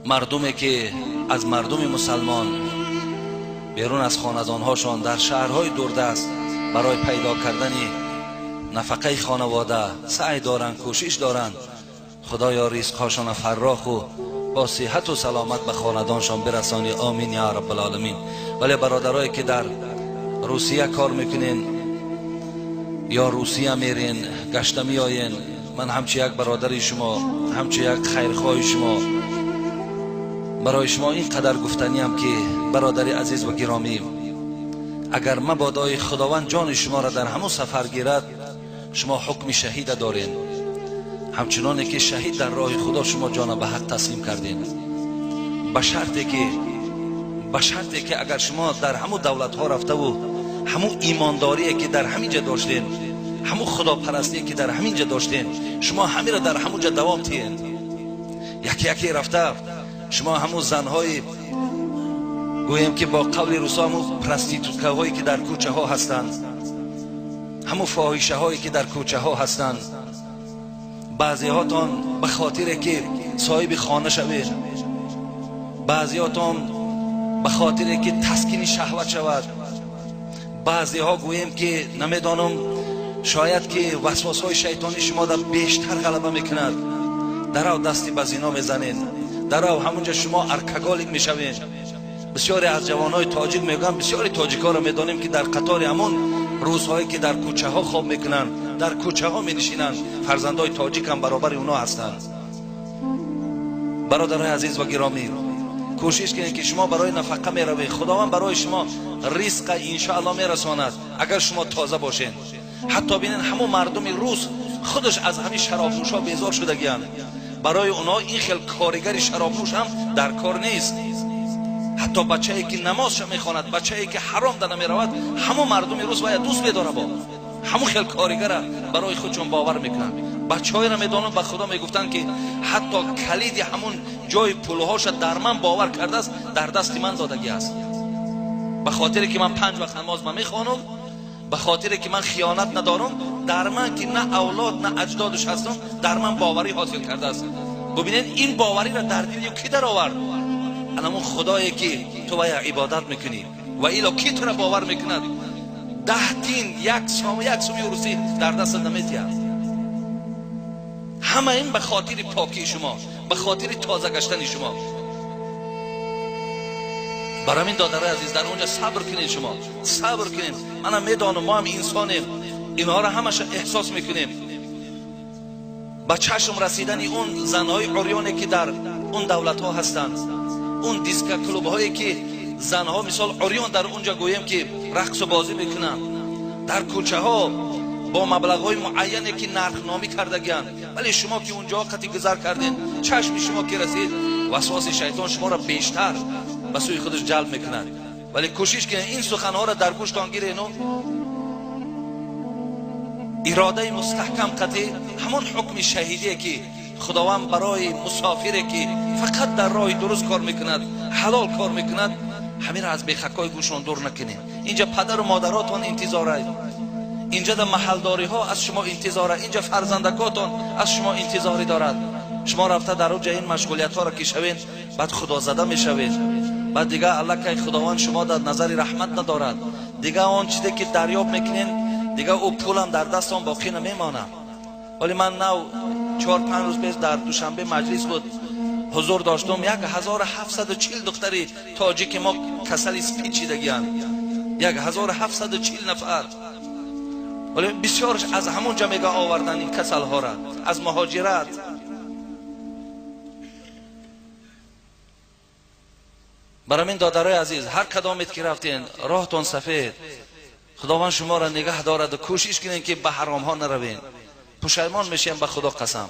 مردمی که از مردم مسلمان بیرون از خاندانهاشان در شهرهای دوردست برای پیدا کردن نفقه خانواده سعی دارند، کوشش دارند. خدایا رزقهاشان فراخ و با صحت و سلامت به خاندانشان برسانی. آمین یا رب العالمین. ولی برادرایی که در روسیه کار میکنین یا روسیه میرین، گشته میآیین، من همچه یک برادر شما، همچه یک خیرخواه شما برای شما این قدر گفتنیم که برادر عزیز و گرامی، اگر مبادای خداوند جان شما را در همون سفر گیرد، شما حکم شهید دارین، همچنانی که شهید در راه خدا شما جان به حق تسلیم کردین. به شرطی که اگر شما در همون دولت ها رفته و همون ایمانداری که در همینجا داشتین، همون خداپرستی که در همینجا داشتین، شما همین را در همونجا دوام تین. یکی یکی رفته شما همون زنهای گویم که با قول روسا همون پرستیتوتکه هایی که در کوچه ها هستند، همون فاحشه هایی که در کوچه ها هستند، بعضی هاتان به خاطر که صاحب خانه شوید، بعضی هاتان به خاطر که تسکین شهوت شود، بعضی ها گویم که نمیدانم شاید که وسواس های شیطانی شما در بیشتر غلبه میکند، درو دستی به زنا میزنید، درو همونجا شما ارکگالیک میشوید. بسیاری از جوانای تاجیک میگن، بسیاری تاجیکا را میدانیم که در قطار همون روزهایی که در کوچه ها خواب میکنن، در کوچه ها مینشینن، فرزندای تاجیک هم برابر اونا هستند. برادرای عزیز و گرامی، کوشش کنید که شما برای نفقه میروید، خداوند برای شما رزق ان شاء الله میرساند اگر شما تازه باشین. حتی ببینید همون مردم روس خودش از همین شراب نوشا بیزار شدگیان، برای اونا این خیل کارگر شراب نوش هم در کار نیست. حتی بچه‌ای که نمازش میخواند، بچه‌ای که حرام در نمیرود، همون مردم روس باید دوست بداره با همون خیل کارگر برای خودشون باور میکنن. بچه‌ای را میدونن به خدا میگفتن که حتی کلید همون جای پولهاش در من باور کرده است، در دست من دادگی است. به خاطر که من 5 وقت نماز میخوانم، به خاطر که من خیانت ندارم، در من که نه اولاد نه اجدادش هستم، در من باوری حاصل کرده است. ببینید این باوری را در دل کی در آورد؟ همون خدایی که تو باید عبادت میکنی و ایلا کی تو را باور میکند؟ 10 دین یک سومی روسی در دست نمیتید. همه این به خاطر پاکی شما، به خاطر تازه گشتن شما. برای این دادره عزیز در اونجا صبر کنید، شما صبر کنید. منم میدانم ما هم انسانیم، اینها را همش احساس میکنیم. با چشم رسیدن اون زنهای عریانی که در اون دولت ها هستند، اون دیسک کلوب هایی که زنها مثال عریان در اونجا گویم که رقص و بازی میکنن، در کوچه ها با مبلغ های معینی که نرخ نامی کردگیان، ولی شما که اونجا قطعی گذر کردین، چشم شما که رسید، وسواس شیطان شما را بیشتر به سوی خودش جلب میکند. ولی کوشش کنید این سخنها را در گوشتان گیرین و اراده مستحکم قطعی همون حکم شهیدی که خداوند برای مسافری که فقط در راه درست کار میکند، حلال کار میکند، همین را از بیخکای گوشان دور نکنید. اینجا پدر و مادراتون انتظاره، اینجا در محلداری ها از شما انتظاره، اینجا فرزندکاتون از شما انتظاری دارد. شما رفته در اونجا این مشغولیت ها را که شوین، بعد خدا زده میشوید، بعد دیگه الله که خداوند شما در نظر رحمت ندارد، دیگه آن چیزی که دریاب میکنین دیگه او پولم در دستم باقی نمیمانه. ولی من نو 4-5 روز پیش در دوشنبه مجلس بود، حضور داشتم، 1740 دختری تاجیک ما کسل اسپید چیدگیان، 1740 نفر. ولی بسیارش از همون جمعه آوردن این کسل ها را از مهاجرت. برای این دادرای عزیز هر کدامت که رفتین راهتون سفید، خداوند شما را نگه دارد و کوشش کنین که به حرام ها نروین. پشیمان میشین به خدا قسم.